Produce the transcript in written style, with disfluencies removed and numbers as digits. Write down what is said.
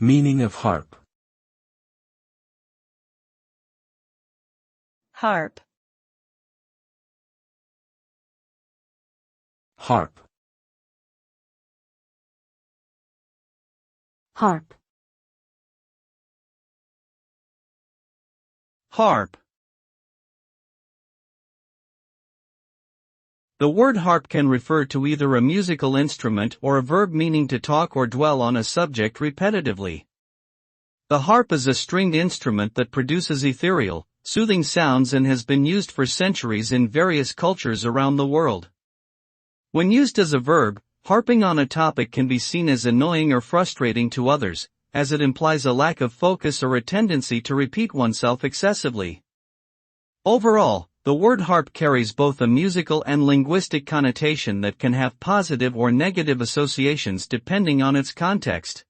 Meaning of harp. Harp. Harp. Harp. Harp. The word harp can refer to either a musical instrument or a verb meaning to talk or dwell on a subject repetitively. The harp is a stringed instrument that produces ethereal, soothing sounds and has been used for centuries in various cultures around the world. When used as a verb, harping on a topic can be seen as annoying or frustrating to others, as it implies a lack of focus or a tendency to repeat oneself excessively. Overall, the word harp carries both a musical and linguistic connotation that can have positive or negative associations depending on its context.